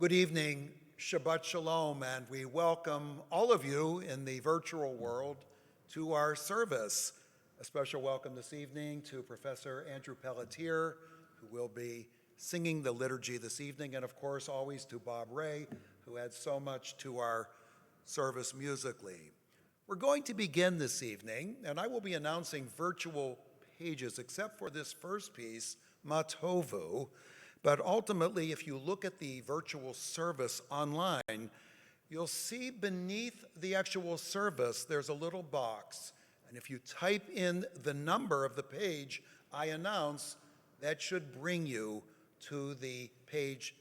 Good evening, Shabbat Shalom, and we welcome all of you in the virtual world to our service. A special welcome this evening to Professor Andrew Pelletier, who will be singing the liturgy this evening, and of course always to Bob Ray, who adds so much to our service musically. We're going to begin this evening, and I will be announcing virtual pages, except for this first piece, Matovu. But ultimately, if you look at the virtual service online, you'll see beneath the actual service, there's a little box. And if you type in the number of the page I announce, that should bring you to the page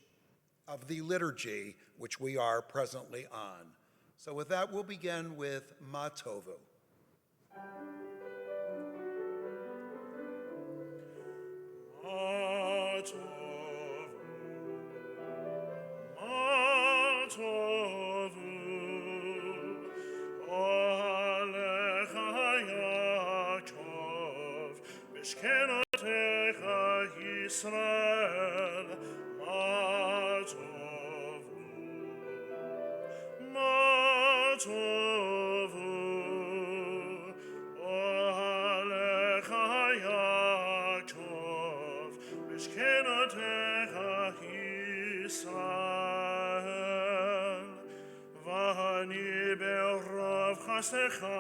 of the liturgy, which we are presently on. So with that, we'll begin with Matovu. Israel, Matovu, Alecha Yaakov, Mishkenotecha Israel, V'ani berov chastecha,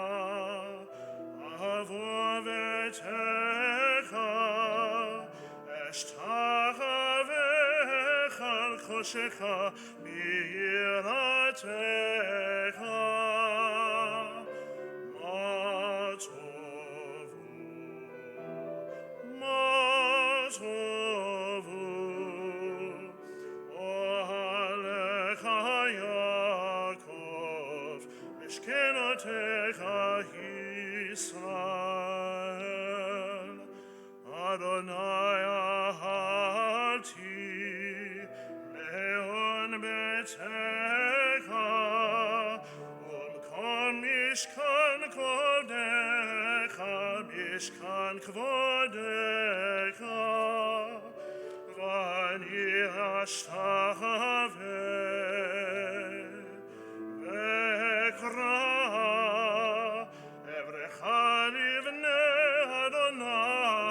avo v'techa, Eshtachavecha al-choshecha mi'yiratecha. Matovu, Matovu, Ohalecha Yaakov, Mishkenotecha Yisrael. Adonai ahavti me'on betecha umkom mishkan kvodecha mishkan kvodecha v'ani ashtachaveh ve'ekra evrecha livnei Adonai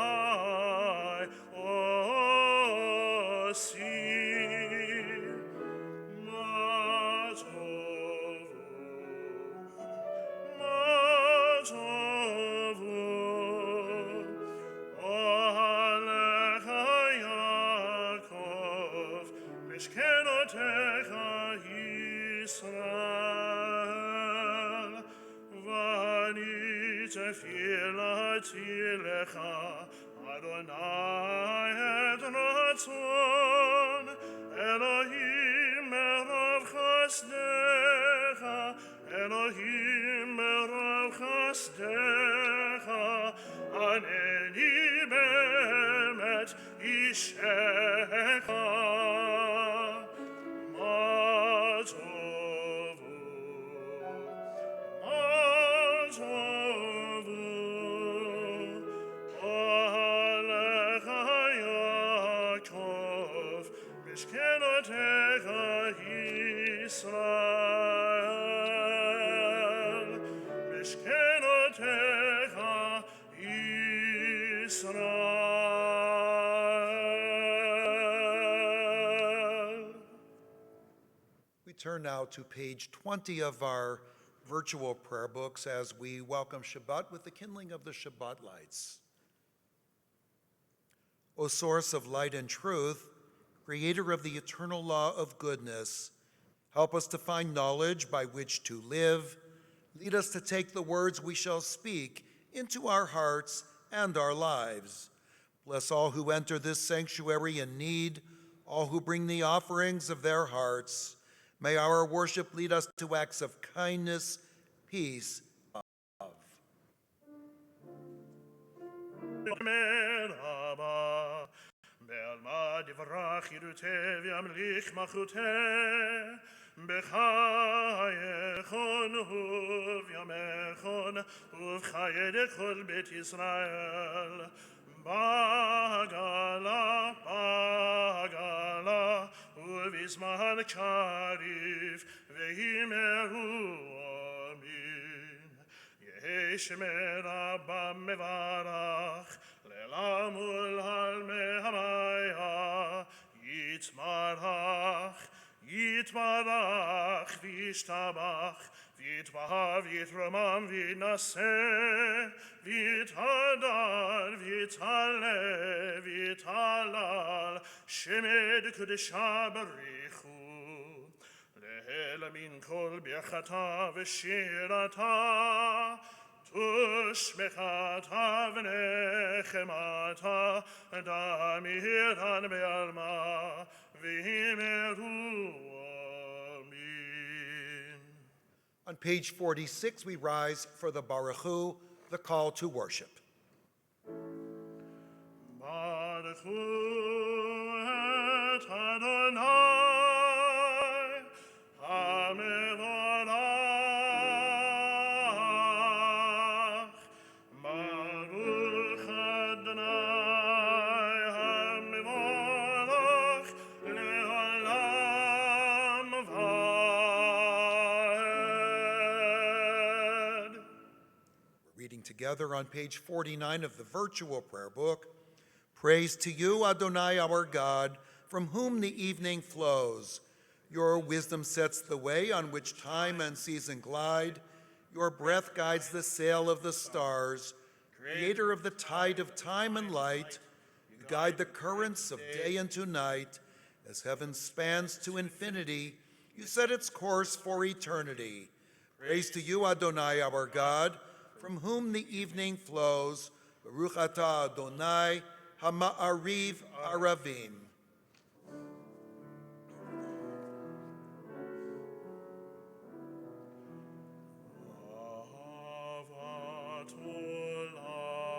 osi. Matovu, Ohalecha Yaakov, Mishkenotecha Yisrael, V'ani tefilati lecha, Adonai et ratzon, Elohim merav chasdecha, Elohim merav chasdecha, Aneni be'emet ishecha. Matovu, Matovu, Ohalecha Yaakov, Mishkenotecha Yisrael, Mishkenotecha Yisrael. We turn now to page 20 of our virtual prayer books as we welcome Shabbat with the kindling of the Shabbat lights. O source of light and truth, creator of the eternal law of goodness, help us to find knowledge by which to live. Lead us to take the words we shall speak into our hearts and our lives. Bless all who enter this sanctuary in need, all who bring the offerings of their hearts. May our worship lead us to acts of kindness, peace, and love. בעלמא דברח ירותיה וימליך מלכותיה בחייכון ובימיכון ובחיי כל בית ישראל בעגלה ובשמחה בזמן קריב וימרו אמין. יהי שמי רבם מברך לעמול על מהמיה יתברך יתברך וישתבח ויתבהר ויתרומם וינשא ויתהדר ויתעלה ויתהלל שמד קדשה בריחו להל מן כל ברכתה ושירתה תושבחתה ונחמתה דמירן בעלמה וימרו אמן. On page 46, we rise for the Baruch Hu, the call to worship. Baruch Hu et Adonai HaMevorach. Baruch Adonai HaMevorach le'olam va'ed. We're reading together on page 49 of the virtual prayer book. Praise to you, Adonai, our God, from whom the evening flows. Your wisdom sets the way on which time and season glide. Your breath guides the sail of the stars. Creator of the tide of time and light, you guide the currents of day into night. As heaven spans to infinity, you set its course for eternity. Praise to you, Adonai, our God, from whom the evening flows. Baruch atah Adonai, Hama'ariv Aravim. Ahavat olam,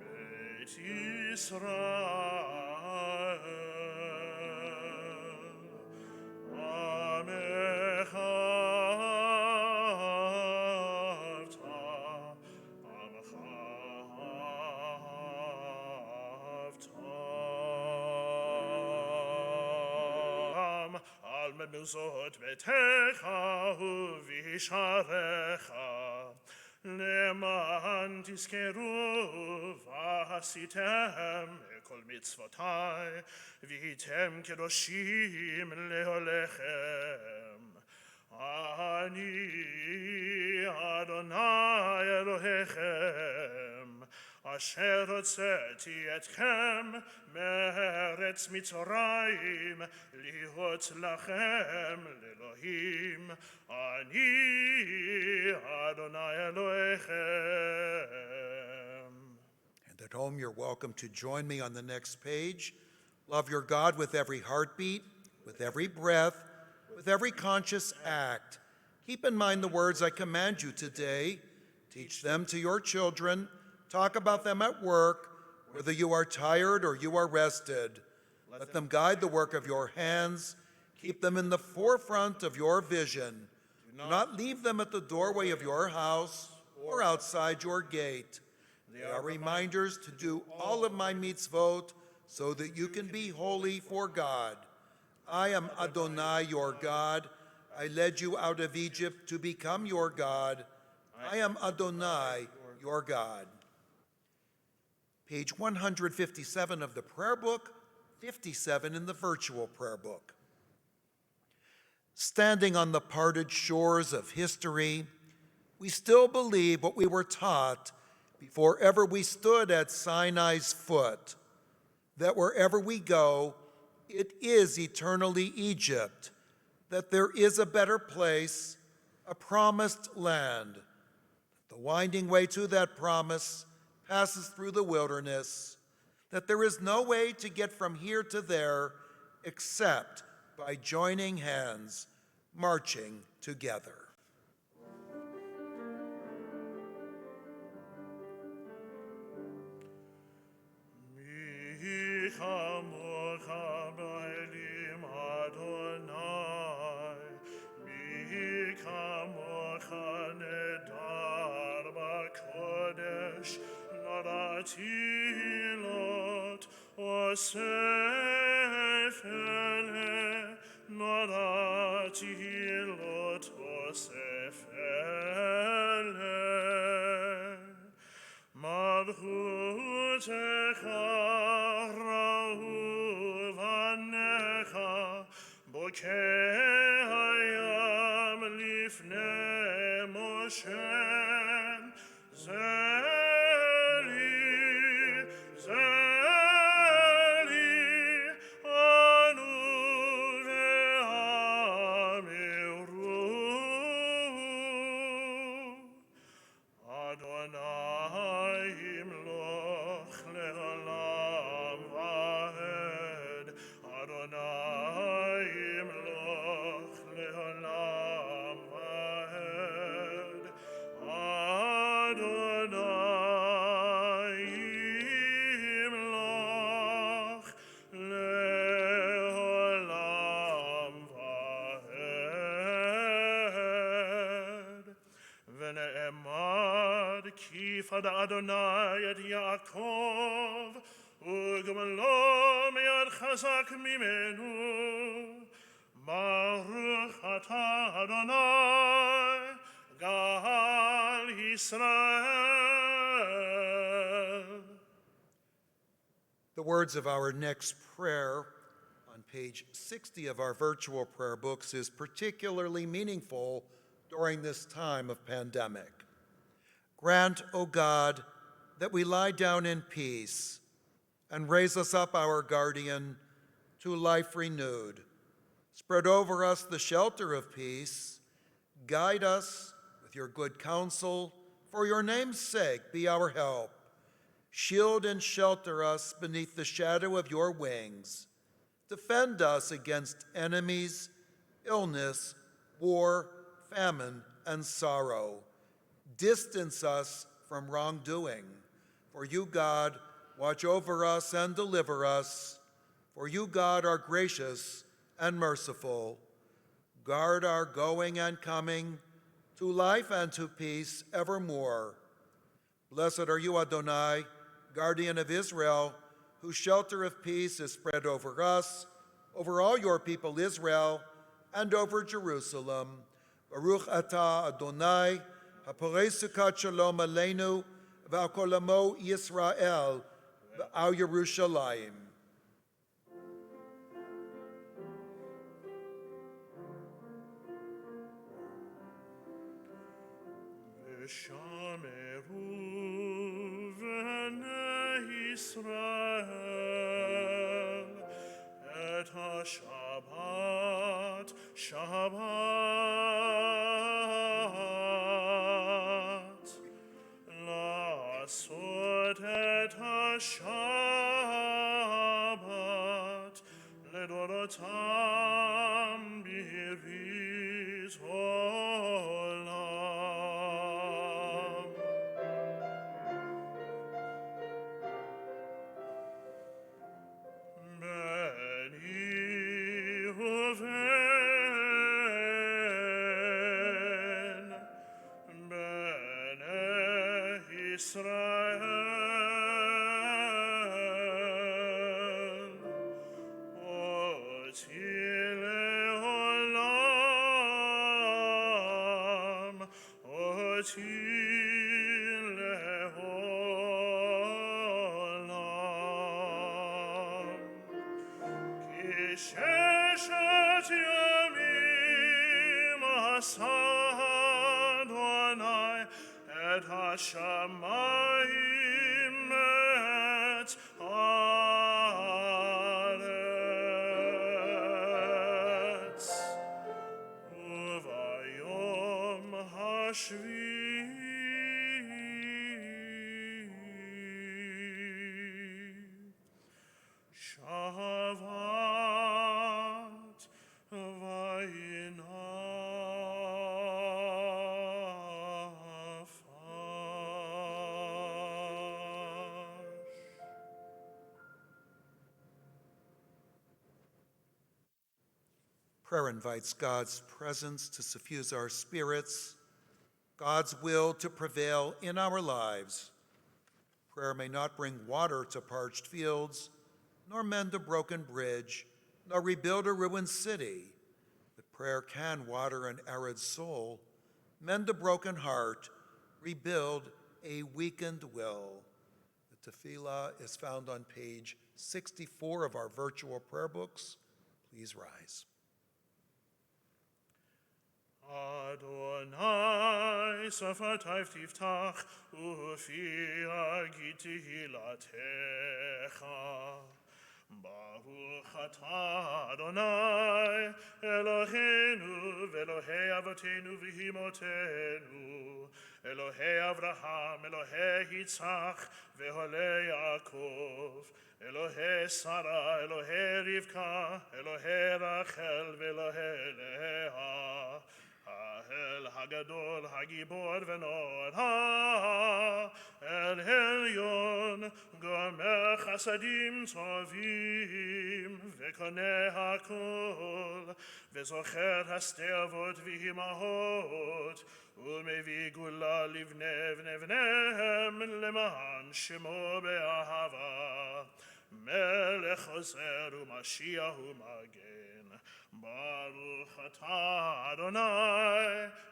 Beit Yisrael, Amecha avta, Amecha avta. Al memuzot betecha uvisharecha, למען תזכרו ועשיתם כל מצוותי, והייתם קדושים להולכם. אני אדוני אלוהיכם, אשר הוצאתי אתכם מארץ מצרים, להיות לכם לאלוהים. אני אדוני אלוהיכם. And at home, you're welcome to join me on the next page. Love your God with every heartbeat, with every breath, with every conscious act. Keep in mind the words I command you today. Teach them to your children. Talk about them at work, whether you are tired or you are rested. Let them guide the work of your hands. Keep them in the forefront of your vision. Do not leave them at the doorway of your house or outside your gate. They are reminders to do all of my mitzvot so that you can be holy for God. I am Adonai, your God. I led you out of Egypt to become your God. I am Adonai, your God. Page 157 of the prayer book, 57 in the virtual prayer book. Standing on the parted shores of history, we still believe what we were taught before ever we stood at Sinai's foot, that wherever we go, it is eternally Egypt, that there is a better place, a promised land. The winding way to that promise passes through the wilderness, that there is no way to get from here to there except by joining hands, marching together. מי כמוך באלים אדוני, מי כמוך נדר בקודש, נורא תהילות עושה efele, norati lotos efele. Malchutecha ra'uvanecha, bokeh hayam lifnei Moshe. Zeli, Zeli, anu ve'amiru. Adonai imloch le'olam va'ed. Adonai imloch le'olam va'ed. Adonai imloch le'olam va'ed. Ve'ne'emad ki fad Adonai et Yaakov, ugmalo me'ad chazak mimenu. Baruch atah Adonai, Gal Yisrael. The words of our next prayer on page 60 of our virtual prayer books is particularly meaningful during this time of pandemic. Grant, O God, that we lie down in peace and raise us up, our guardian, to life renewed. Spread over us the shelter of peace. Guide us with your good counsel. For your name's sake, be our help. Shield and shelter us beneath the shadow of your wings. Defend us against enemies, illness, war, famine, and sorrow. Distance us from wrongdoing. For you, God, watch over us and deliver us. For you, God, are gracious and merciful. Guard our going and coming to life and to peace evermore. Blessed are you, Adonai, guardian of Israel, whose shelter of peace is spread over us, over all your people Israel, and over Jerusalem. Baruch atah Adonai, haporei sukat shalom aleinu, v'al kol amo Yisrael, v'al Yerushalayim. V'shameru v'nei Yisrael et ha-Shabbat, Shabbat. La'asot et ha-Shabbat ledorotam birit olam. Beni Reuven, Bnei Israel, Oti le'olam, Oti le'olam. Sheshet yamim asa Adonai et hashamayim et haaretz. Uvayom hashvi'i Shavat vayinafash. Prayer invites God's presence to suffuse our spirits, God's will to prevail in our lives. Prayer may not bring water to parched fields, nor mend a broken bridge, nor rebuild a ruined city. But prayer can water an arid soul, mend a broken heart, rebuild a weakened will. The tefillah is found on page 64 of our virtual prayer books. Please rise. Adonai, safatav tiftach, ufi agi tehilatecha. Baruch atah Adonai, Eloheinu, v'Elohei avotenu v'himotenu, Elohei Avraham, Elohei Yitzchak, v'Elohei Yaakov, Elohei Sarah, Elohei Rivka, Elohei Rachel, v'Elohei Leah, האל הגדול, הגיבור ונורא, אל עליון, גומר חסדים טובים, וקונה הכל, וזוכר הסתיוות ואימהות, ומביא גאולה לבני בני בניהם, למען שמו באהבה. מלך עוזר ומשיח ומגן. Baruch atah Adonai,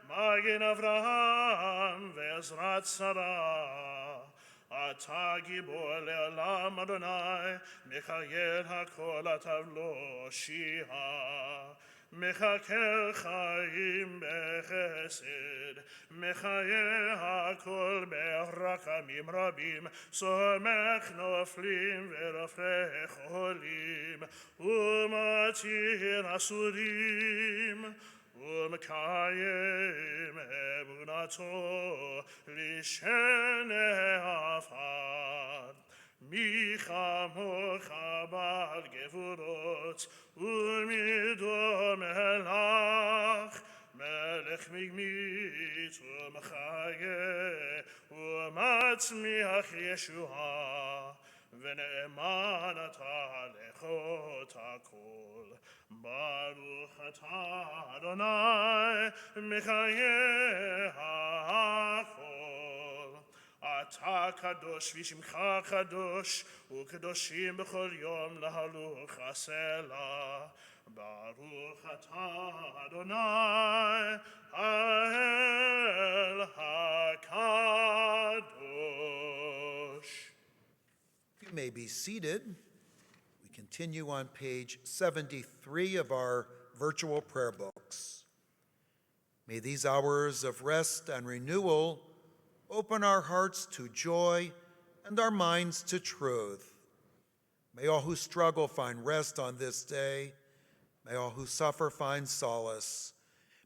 Magen Avraham ve'ezrat Sarah. Atah gibor le'olam Adonai, Mechayel hakol atav lo shiha. Mechakel chaim bechesed, Mechayel hakol berachamim rabim, Somech noflim ve'rofrei cholim, Umatir asurim, Umekayem emunato lishenei afar. Micha mocha bal gevurot, umido melach, melech migmit, umchaye, umatzmiach Yeshua, v'ne'eman atah lechot hakol. Baruch atah Adonai, mechayeh hakol. אתה קדוש ושמך קדוש, וקדושים בכל יום להלוך הסלע. ברוך אתה אדוני, האל הקדוש. You may be seated. We continue on page 73 of our virtual prayer books. May these hours of rest and renewal open our hearts to joy and our minds to truth. May all who struggle find rest on this day. May all who suffer find solace.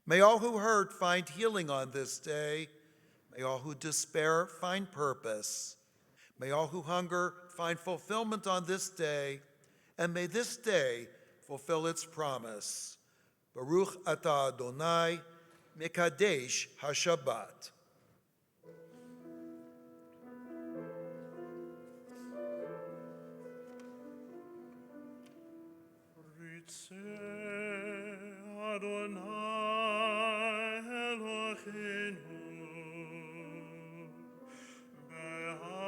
May all who hurt find healing on this day. May all who despair find purpose. May all who hunger find fulfillment on this day. And may this day fulfill its promise. Baruch atah Adonai, Mekadesh HaShabbat. Adonai Eloheinu, be'amecha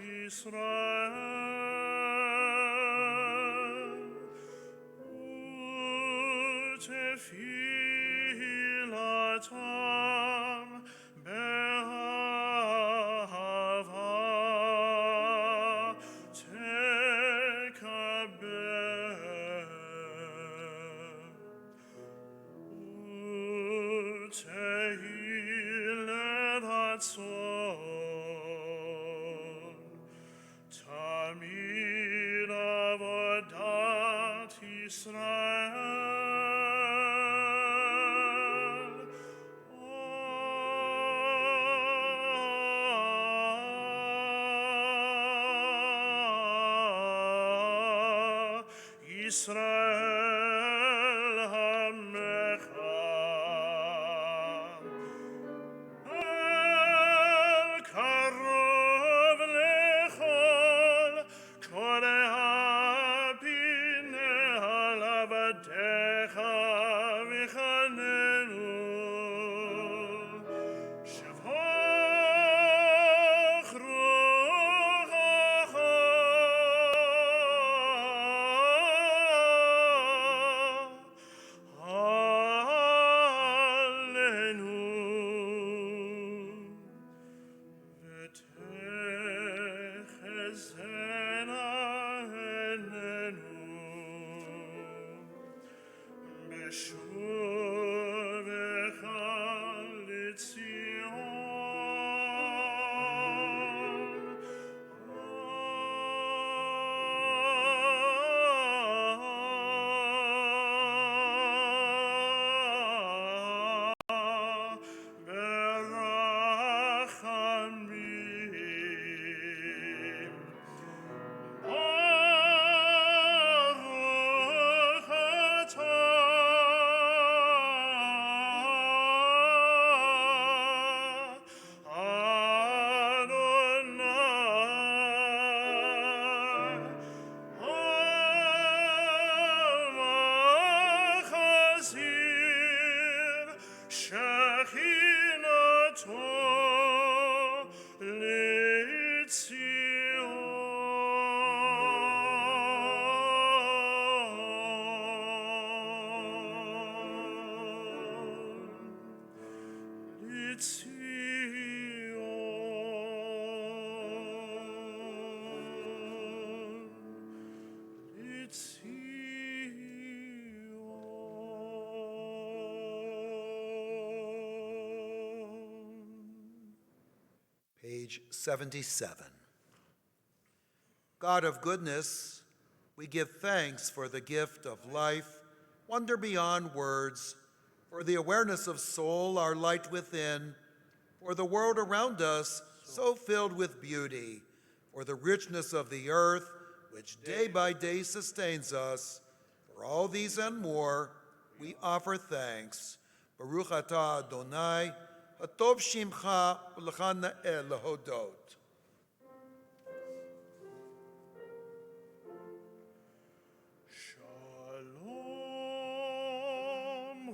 Yisrael, u'tefilatam be'ahava tekabel. Tamid avodat Yisrael, Yisrael hamecha. ezena enenu beshuvecha litzion Page 77. God of goodness, we give thanks for the gift of life, wonder beyond words, for the awareness of soul, our light within, for the world around us so filled with beauty, for the richness of the earth, which day by day sustains us. For all these and more, we offer thanks. Baruch atah Adonai, hatov shimcha u'lecha na'eh lehodot. Shalom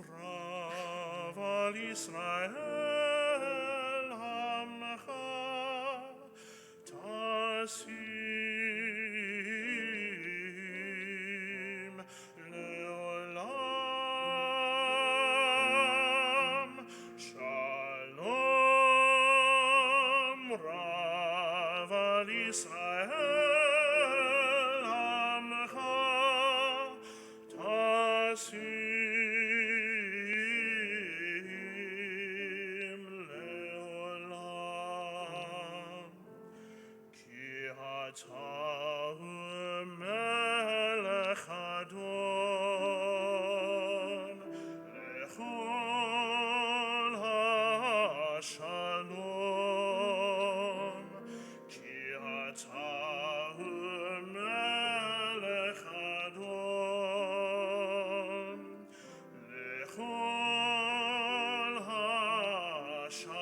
Rav al Yisrael Hamcha Tasim Leolam. Shalom Rav al Yisrael Hamcha Tasim Leolam. Ki atah melech adon lechol hashalom. Ki atah melech adon lechol hashalom.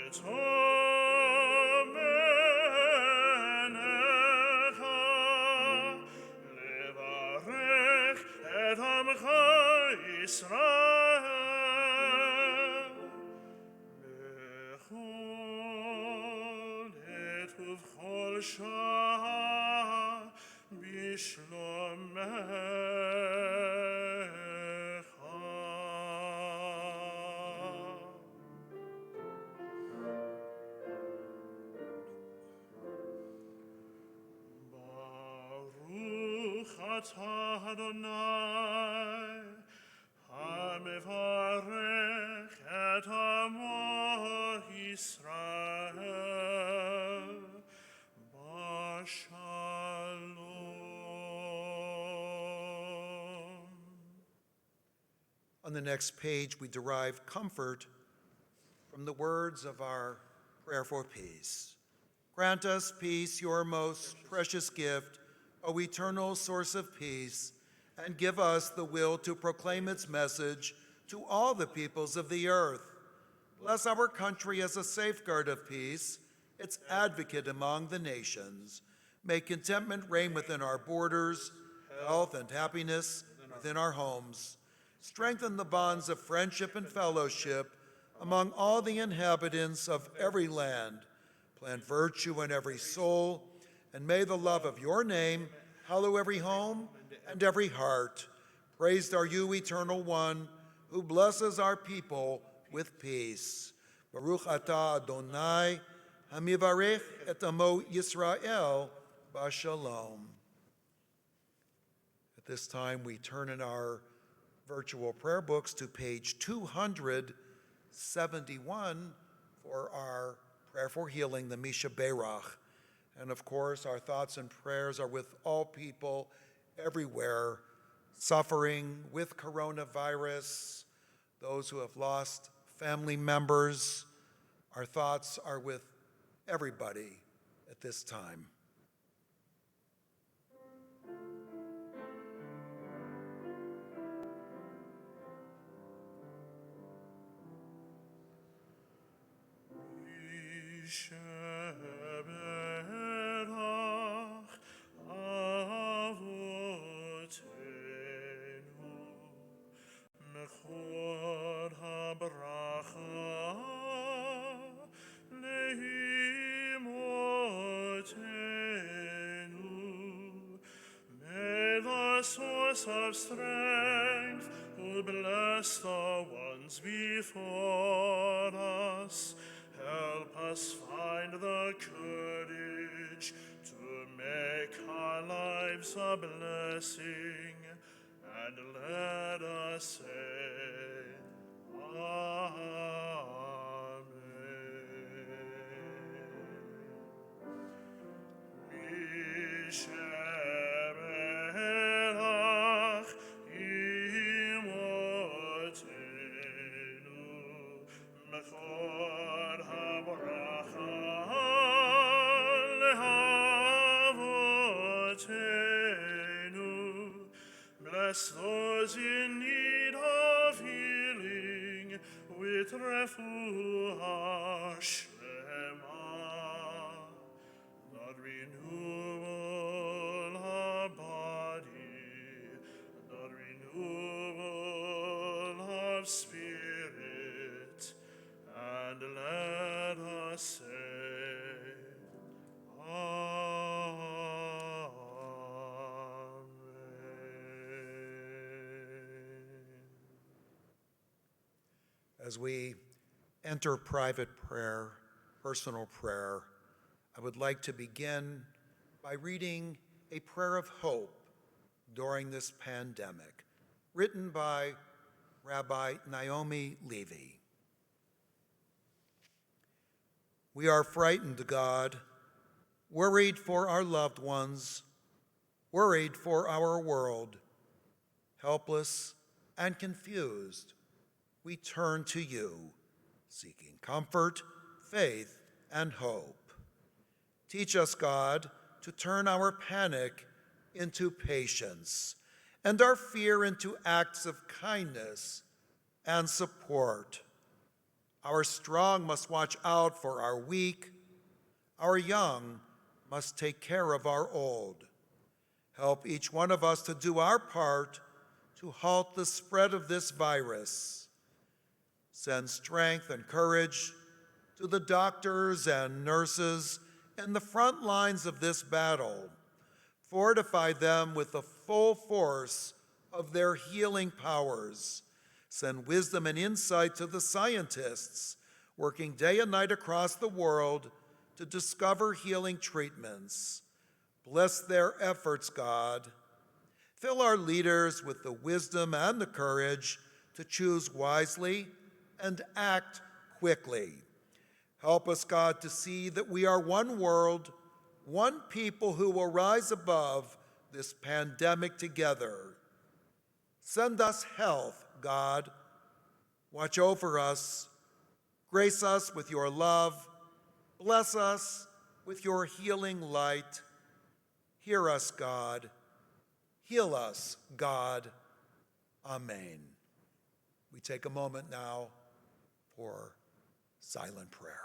Betom enecha levarech et amcha Yisrael bechol et ubchol shah bishlomecha. Baruch atah Adonai, hamevarech et amo Yisrael, bashalom. On the next page, we derive comfort from the words of our prayer for peace. Grant us peace, your most precious gift, O eternal source of peace, and give us the will to proclaim its message to all the peoples of the earth. Bless our country as a safeguard of peace, its advocate among the nations. May contentment reign within our borders, health and happiness within our homes. Strengthen the bonds of friendship and fellowship among all the inhabitants of every land. Plant virtue in every soul, and may the love of your name hallow every home and every heart. Praised are you, Eternal One, who blesses our people with peace. Baruch atah Adonai, Hamivarech et amo Yisrael b'shalom. At this time, we turn in our virtual prayer books to page 271 for our prayer for healing, the Misha Berach. And of course, our thoughts and prayers are with all people everywhere suffering with coronavirus, those who have lost family members. Our thoughts are with everybody at this time. Shabbat avotenu mechor habracha leimotenu. May the source of strength who bless the ones before us help us find the courage to make our lives a blessing, and let us say, Amen. Mishaberach imotenu mechor habracha lehavotenu. Bless those in need of healing with refuah shlema. The renewal of body, the renewal of spirit, and let us say, Amen. As we enter private prayer, personal prayer, I would like to begin by reading a prayer of hope during this pandemic, written by Rabbi Naomi Levy. We are frightened, God, worried for our loved ones, worried for our world, helpless and confused. We turn to you, seeking comfort, faith, and hope. Teach us, God, to turn our panic into patience and our fear into acts of kindness and support. Our strong must watch out for our weak. Our young must take care of our old. Help each one of us to do our part to halt the spread of this virus. Send strength and courage to the doctors and nurses in the front lines of this battle. Fortify them with the full force of their healing powers. Send wisdom and insight to the scientists working day and night across the world to discover healing treatments. Bless their efforts, God. Fill our leaders with the wisdom and the courage to choose wisely and act quickly. Help us, God, to see that we are one world, one people who will rise above this pandemic together. Send us health, God. Watch over us. Grace us with your love. Bless us with your healing light. Hear us, God. Heal us, God. Amen. We take a moment now for silent prayer.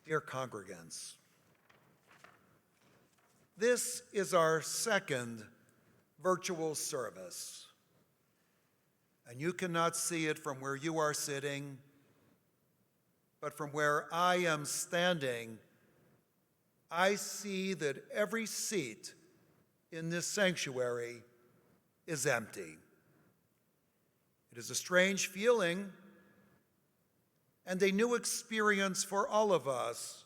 Dear congregants, this is our second virtual service, and you cannot see it from where you are sitting, but from where I am standing, I see that every seat in this sanctuary is empty. It is a strange feeling and a new experience for all of us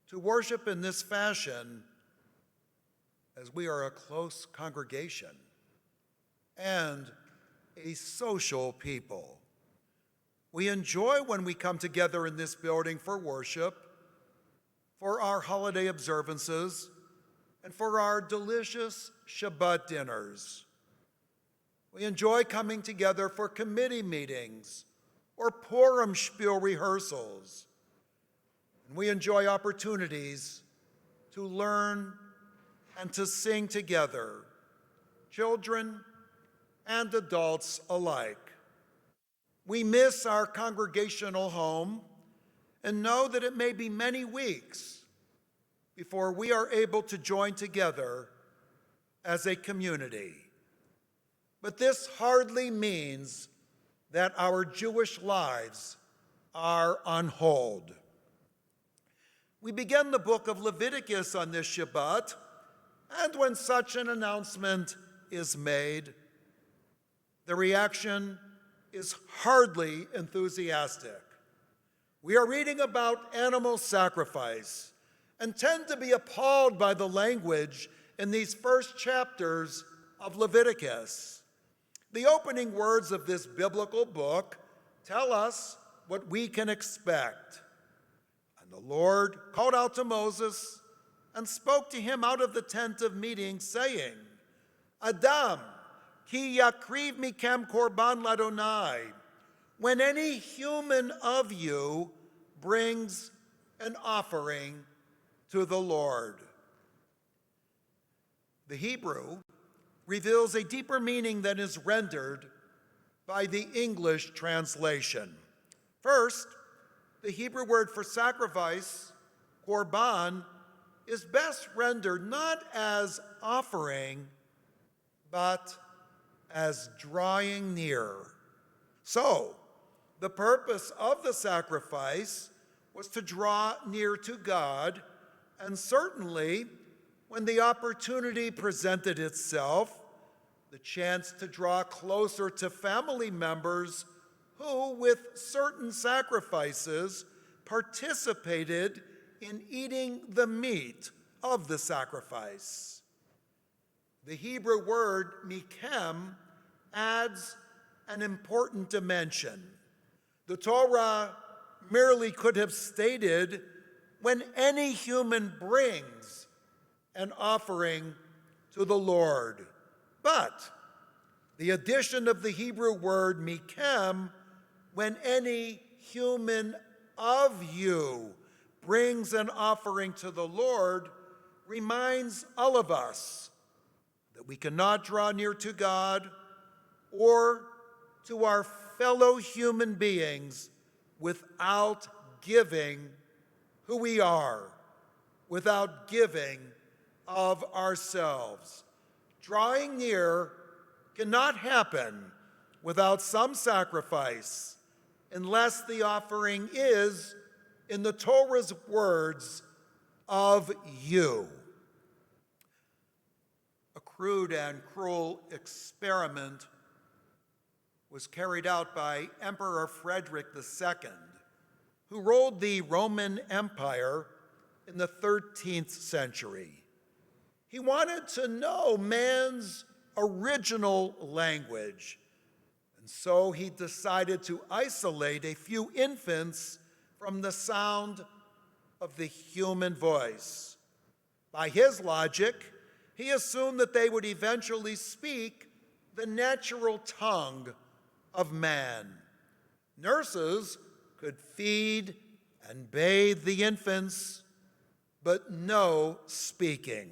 to worship in this fashion, as we are a close congregation and a social people. We enjoy when we come together in this building for worship, for our holiday observances, and for our delicious Shabbat dinners. We enjoy coming together for committee meetings or Purim spiel rehearsals. And we enjoy opportunities to learn and to sing together, children and adults alike. We miss our congregational home and know that it may be many weeks before we are able to join together as a community. But this hardly means that our Jewish lives are on hold. We begin the book of Leviticus on this Shabbat, and when such an announcement is made, the reaction is hardly enthusiastic. We are reading about animal sacrifice and tend to be appalled by the language in these first chapters of Leviticus. The opening words of this biblical book tell us what we can expect. And the Lord called out to Moses and spoke to him out of the tent of meeting, saying, Adam, ki yakriv mikem korban ladonai. When any human of you brings an offering to the Lord. The Hebrew reveals a deeper meaning than is rendered by the English translation. First, the Hebrew word for sacrifice, korban, is best rendered not as offering, but as drawing near. So, the purpose of the sacrifice was to draw near to God, and certainly, when the opportunity presented itself, the chance to draw closer to family members who, with certain sacrifices, participated in eating the meat of the sacrifice. The Hebrew word mikem adds an important dimension. The Torah merely could have stated, when any human brings an offering to the Lord. But the addition of the Hebrew word mikem, when any human of you brings an offering to the Lord, reminds all of us that we cannot draw near to God or to our fellow human beings without giving who we are, without giving of ourselves. Drawing near cannot happen without some sacrifice, unless the offering is, in the Torah's words, of you. A crude and cruel experiment was carried out by Emperor Frederick II, who ruled the Roman Empire in the 13th century. He wanted to know man's original language, and so he decided to isolate a few infants from the sound of the human voice. By his logic, he assumed that they would eventually speak the natural tongue of man. Nurses could feed and bathe the infants, but no speaking.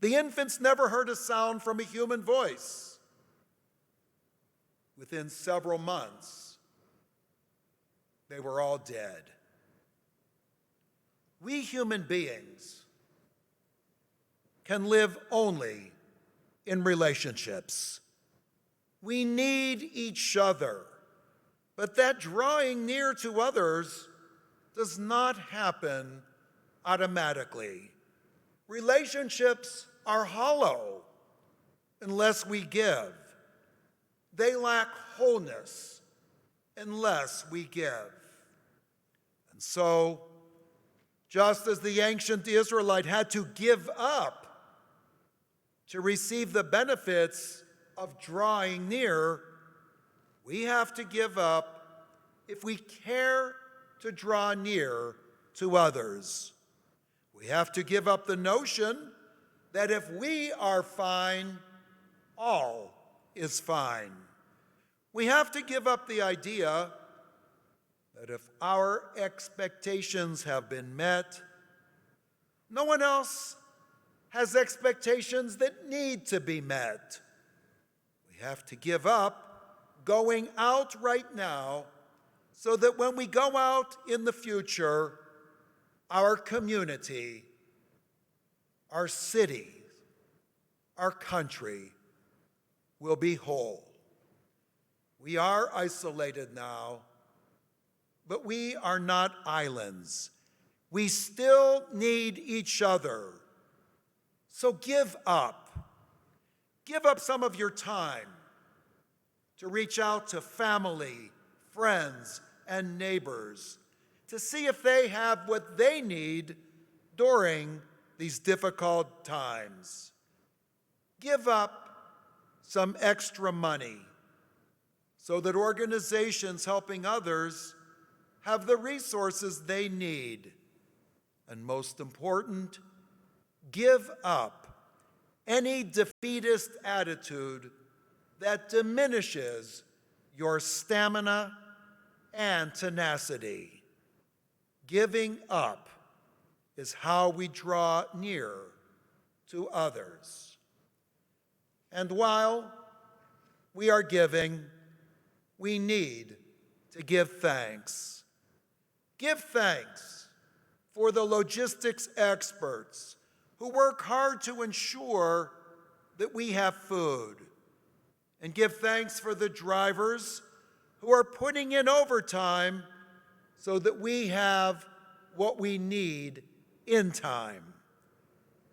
The infants never heard a sound from a human voice. Within several months, they were all dead. We human beings can live only in relationships. We need each other, but that drawing near to others does not happen automatically. Relationships are hollow unless we give. They lack wholeness unless we give. And so, just as the ancient Israelite had to give up to receive the benefits of drawing near, we have to give up if we care to draw near to others. We have to give up the notion that if we are fine, all is fine. We have to give up the idea that if our expectations have been met, no one else has expectations that need to be met. We have to give up going out right now so that when we go out in the future, our community, our city, our country will be whole. We are isolated now, but we are not islands. We still need each other. So give up. Give up some of your time to reach out to family, friends, and neighbors to see if they have what they need during these difficult times. Give up some extra money so that organizations helping others have the resources they need. And most important, give up any defeatist attitude that diminishes your stamina and tenacity. Giving up is how we draw near to others. And while we are giving, we need to give thanks. Give thanks for the logistics experts who work hard to ensure that we have food. And give thanks for the drivers who are putting in overtime so that we have what we need in time.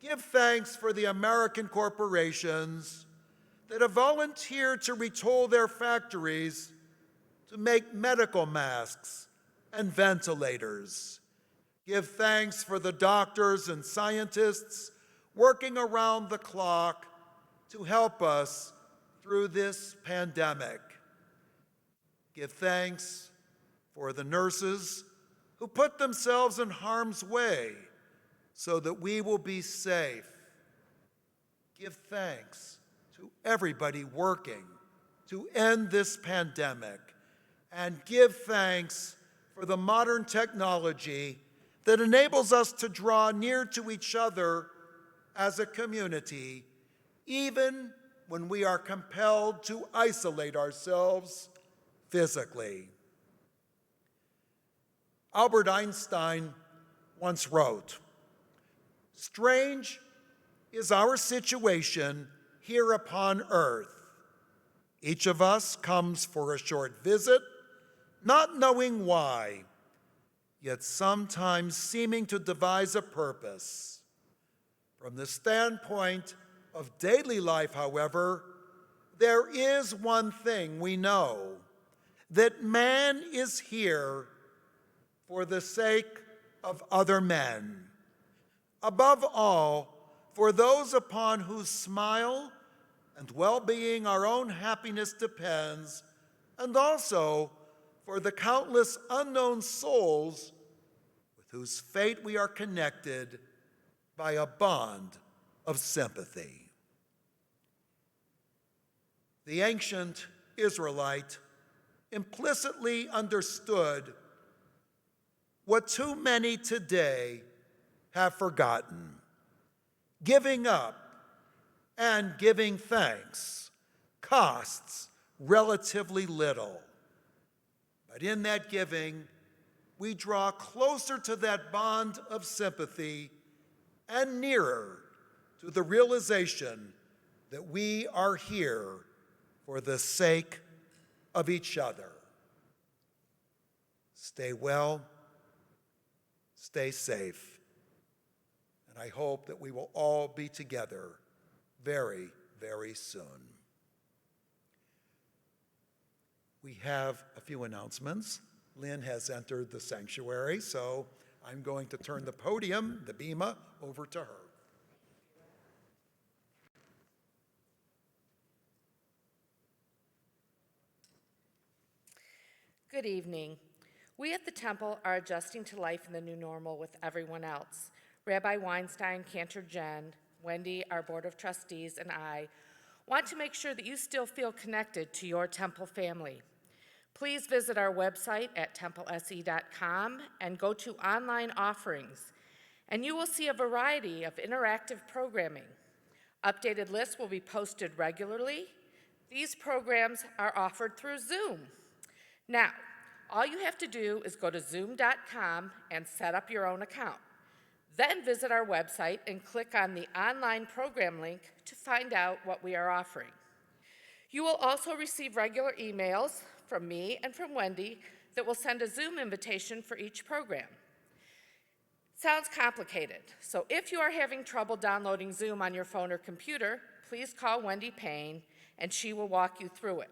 Give thanks for the American corporations that have volunteered to retool their factories to make medical masks and ventilators. Give thanks for the doctors and scientists working around the clock to help us through this pandemic. Give thanks for the nurses who put themselves in harm's way so that we will be safe. Give thanks to everybody working to end this pandemic, and give thanks for the modern technology that enables us to draw near to each other as a community, even when we are compelled to isolate ourselves physically. Albert Einstein once wrote, "Strange is our situation here upon earth. Each of us comes for a short visit, not knowing why, yet sometimes seeming to devise a purpose. From the standpoint of daily life, however, there is one thing we know, that man is here for the sake of other men. Above all, for those upon whose smile and well-being our own happiness depends, and also for the countless unknown souls with whose fate we are connected by a bond of sympathy. The ancient Israelite implicitly understood what too many today have forgotten. Giving up and giving thanks costs relatively little. But in that giving, we draw closer to that bond of sympathy and nearer to the realization that we are here for the sake of each other. Stay well, stay safe, and I hope that we will all be together very, very soon. We have a few announcements. Lynn has entered the sanctuary, so I'm going to turn the podium, the bema, over to her. Good evening. We at the Temple are adjusting to life in the new normal with everyone else. Rabbi Weinstein, Cantor Jen, Wendy, our Board of Trustees, and I want to make sure that you still feel connected to your Temple family. Please visit our website at templese.com and go to online offerings, and you will see a variety of interactive programming. Updated lists will be posted regularly. These programs are offered through Zoom. Now, all you have to do is go to zoom.com and set up your own account. Then visit our website and click on the online program link to find out what we are offering. You will also receive regular emails from me and from Wendy that will send a Zoom invitation for each program. Sounds complicated, so if you are having trouble downloading Zoom on your phone or computer, please call Wendy Payne and she will walk you through it.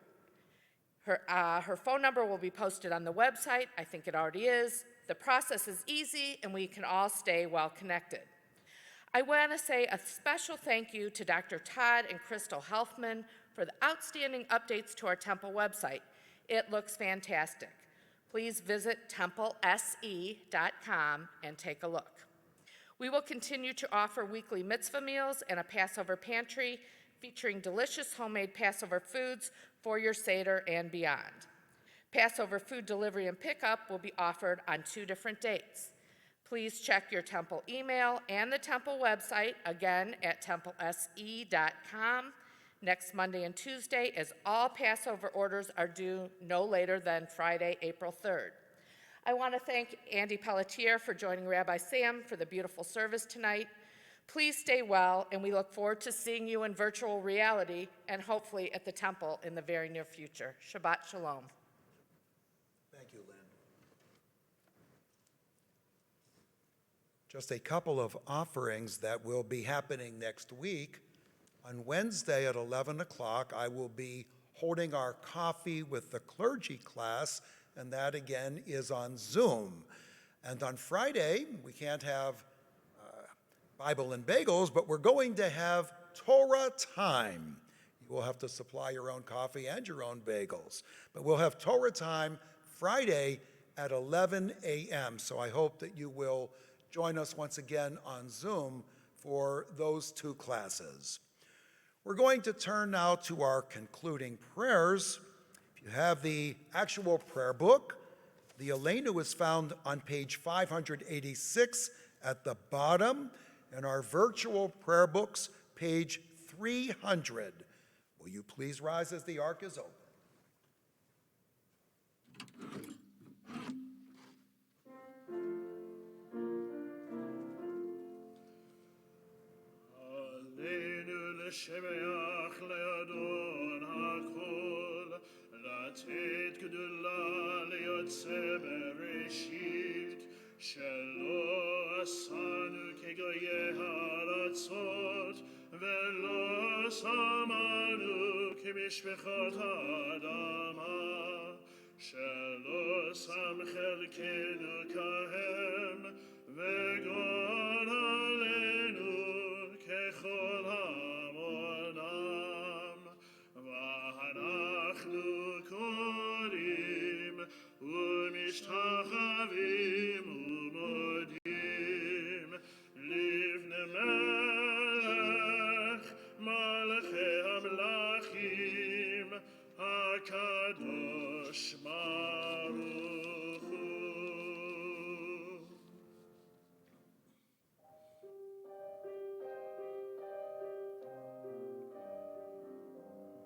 Her phone number will be posted on the website. I think it already is. The process is easy, and we can all stay well connected. I want to say a special thank you to Dr. Todd and Crystal Helfman for the outstanding updates to our Temple website. It looks fantastic. Please visit templese.com and take a look. We will continue to offer weekly mitzvah meals and a Passover pantry featuring delicious homemade Passover foods for your Seder and beyond. Passover food delivery and pickup will be offered on 2 different dates. Please check your Temple email and the Temple website, again at templese.com, next Monday and Tuesday, as all Passover orders are due no later than Friday, April 3rd. I want to thank Andy Pelletier for joining Rabbi Sam for the beautiful service tonight. Please stay well, and we look forward to seeing you in virtual reality and hopefully at the Temple in the very near future. Shabbat Shalom. Thank you, Lynn. Just a couple of offerings that will be happening next week. On Wednesday at 11 o'clock, I will be holding our coffee with the clergy class, and that again is on Zoom. And on Friday, we can't have Bible and bagels, but we're going to have Torah time. You will have to supply your own coffee and your own bagels. But we'll have Torah time Friday at 11 a.m. So I hope that you will join us once again on Zoom for those 2 classes. We're going to turn now to our concluding prayers. If you have the actual prayer book, the Aleinu is found on page 586 at the bottom, and our virtual prayer books, page 300. Will you please rise as the ark is open? Aleinu l'shemeach le'adon hakol, לתת גדולה ליוצא ארצות, ולא שמענו כמשפחות האדמה, שלא שם חלקנו כהם, וגורלנו ככל המונם. ואנחנו קוראים ומשתחווים ומודים לבני מלך מלכי המלכים הקדוש ברוך הוא.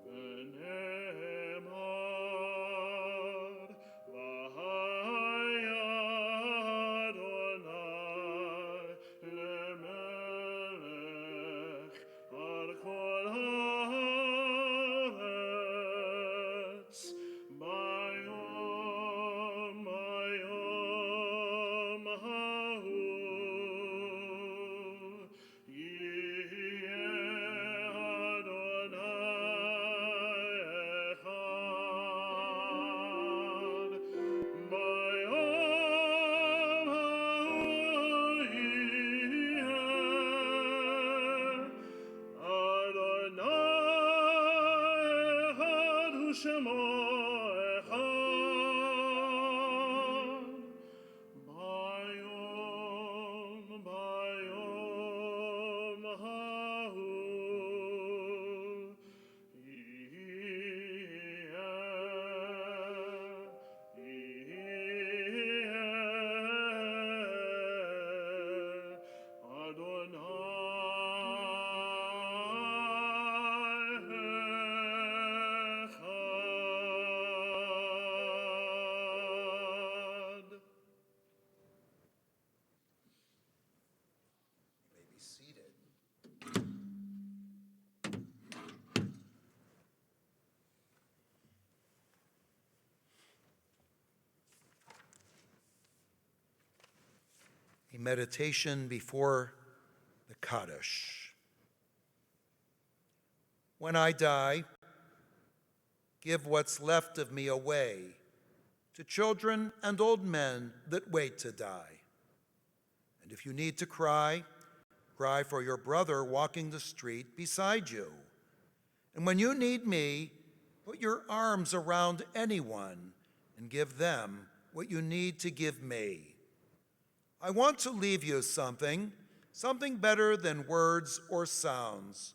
ונאמר והיה אדוני למלך על כל הארץ ביום ההוא יהיה אדוני אחד. ביום ההוא יהיה אדוני אחד ושמו אחד. ביום ההוא יהיה אדוני אחד. You may be seated. A meditation before the Kaddish. When I die, give what's left of me away to children and old men that wait to die. And if you need to cry, cry for your brother walking the street beside you. And when you need me, put your arms around anyone and give them what you need to give me. I want to leave you something better than words or sounds.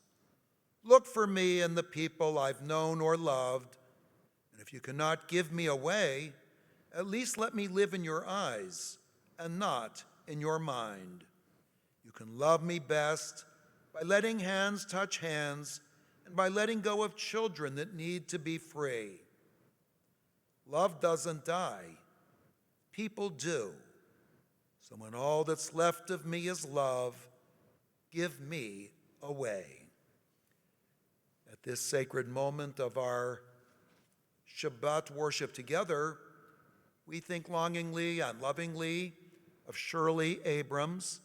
Look for me in the people I've known or loved, and if you cannot give me away, at least let me live in your eyes and not in your mind. You can love me best by letting hands touch hands and by letting go of children that need to be free. Love doesn't die. People do. So when all that's left of me is love, give me away. At this sacred moment of our Shabbat worship together, we think longingly and lovingly of Shirley Abrams,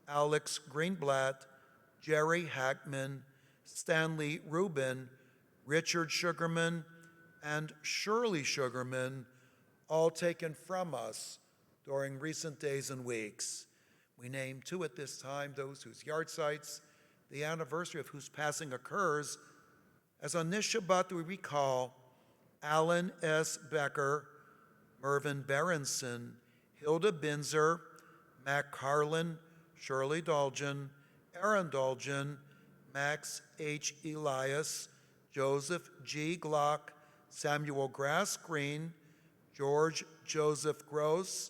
Alex Greenblatt, Jerry Hackman, Stanley Rubin, Richard Sugarman, and Shirley Sugarman, all taken from us during recent days and weeks. We name two at this time, those whose yahrzeits, the anniversary of whose passing occurs, as on this Shabbat we recall Alan S. Becker, Mervyn Berenson, Hilda Binzer, Mac Carlin, Shirley Dolgen, Aaron Dolgen, Max H. Elias, Joseph G. Glock, Samuel Grass Green, George Joseph Gross,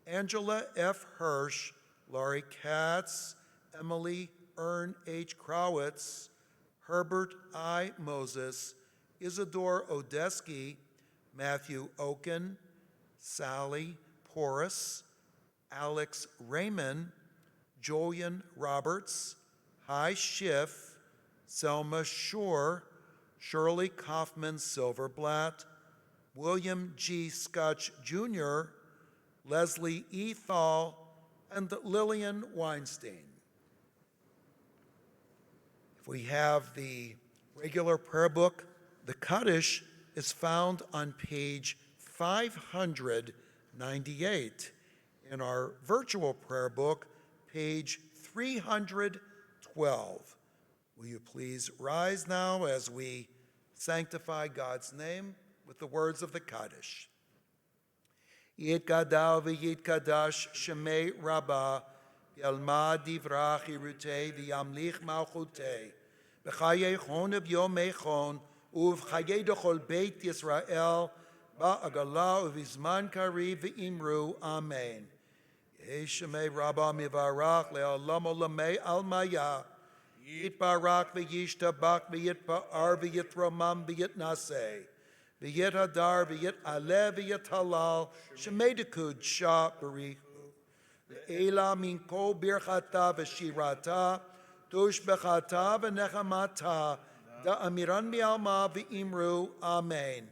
Angela F. Hirsch, Laurie Katz, Emily Ern H. Krawitz, Herbert I. Moses, Isidore Odeski, Matthew Oken, Sally Porras, Alex Raymond, Julian Roberts, Hi Schiff, Selma Shore, Shirley Kaufman Silverblatt, William G. Scutch Jr., Leslie E. Thal, and Lillian Weinstein. If we have the regular prayer book, the Kaddish is found on page 598. In our virtual prayer book, page 312. Will you please rise now as we sanctify God's name with the words of the Kaddish. Yitgadal v'yitkadash shemei rabbah yalmad divrach irutei v'yamlich malchutei v'chayei chon v'yomei chon uv'chayei dechol beit Yisrael ba'agala uv'izman kariv v'imru amen. Yehi shemei rabbah mivarach le'olam olamei almaya Yitbarak v'yishtabak v'yitba'ar v'yitramam v'yitnaseh v'yithadar v'yitaleh v'yithalal shemedekud sha barichu v'ela min kol birchata v'shirata tushbechata v'nechamata da'amiran mi'alma v'imru amen.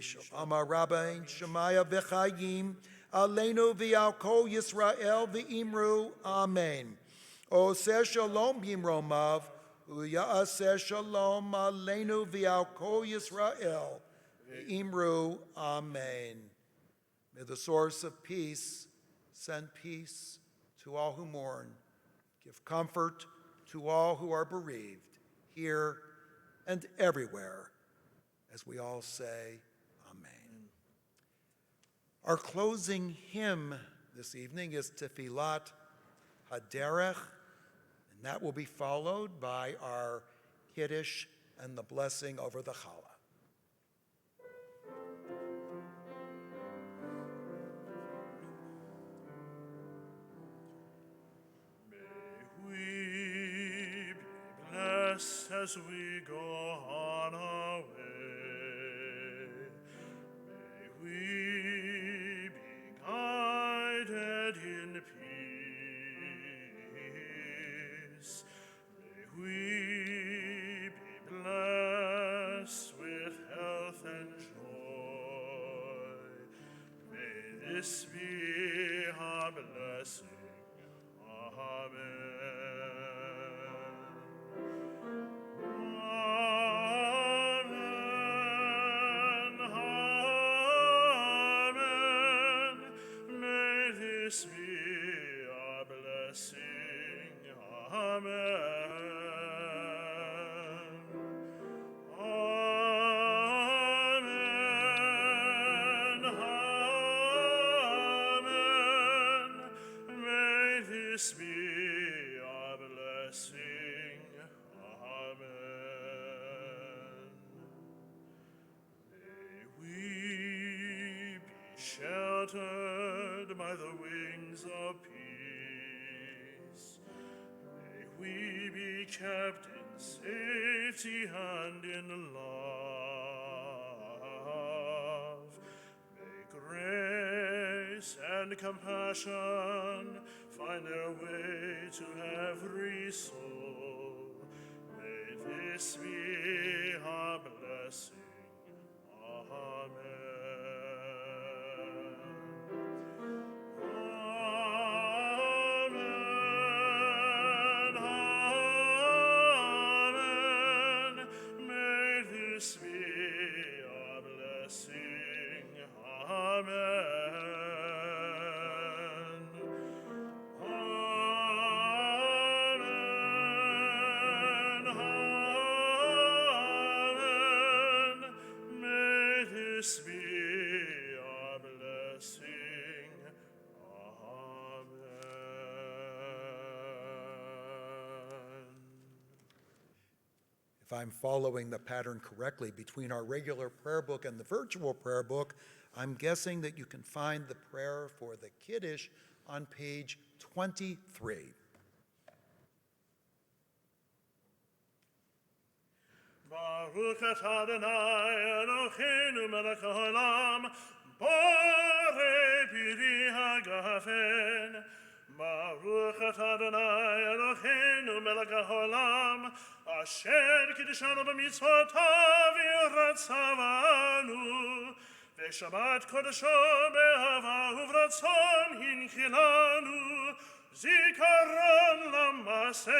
Shalom Rabbein Shemaya v'chayim aleinu v'al kol Yisrael v'imru amen. Oseh shalom bimromav, uya'aseh shalom aleinu v'al kol Yisrael, v'imru amen. May the source of peace send peace to all who mourn, give comfort to all who are bereaved, here and everywhere, as we all say, amen. Our closing hymn this evening is Tefillat Haderech, and that will be followed by our Kiddush and the blessing over the challah. May we be blessed as we go on our way. May we be guided in peace. May we be blessed with health and joy. May this be our blessing. Amen. Amen. Amen. May this be our blessing. Amen. Amen. Amen. May this be our blessing. Amen. May we be sheltered by the wings of peace. May we be kept in safety and in love. May grace and compassion find their way to every soul. May this be our blessing. Amen. Amen. Amen. May this be our blessing. Amen. Amen. Amen. May this be our blessing. Amen. If I'm following the pattern correctly between our regular prayer book and the virtual prayer book, I'm guessing that you can find the prayer for the Kiddush on page 23. Baruch atah Adonai Eloheinu melech haolam, borei piri hagafen. Baruch atah Adonai Eloheinu melech haolam, asher kiddushanu b'mitzvotav v'ratzavanu, v'shabbat kodesho be'ahava uvratzon hinchilanu, זיכרון למעשה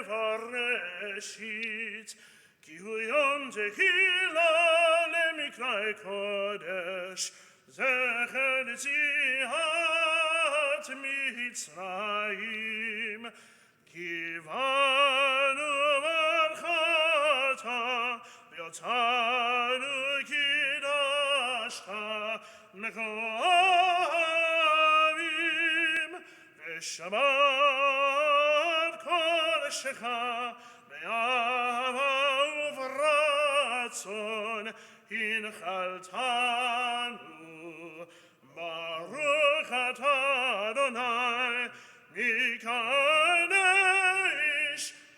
וראשית, כי הוא יום תחילה למקרא קודש, זכר יציאת מצרים, כי באנו ברכתה, ויצאנו קידשת מקומים, ושבת קודשך באהבה וברצון הנחלתנו. ברוך אתה אדוני מקדש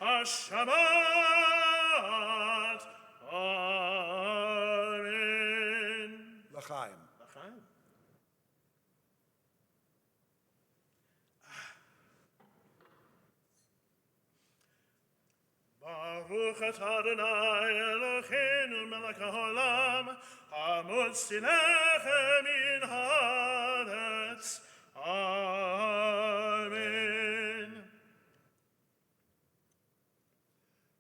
השבת. אמן. L'chaim. ברוך אתה אדוני אלוהינו מלך העולם, המוציא לחם מן הארץ. Amen.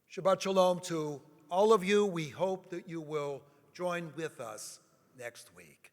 Shabbat Shalom to all of you. We hope that you will join with us next week.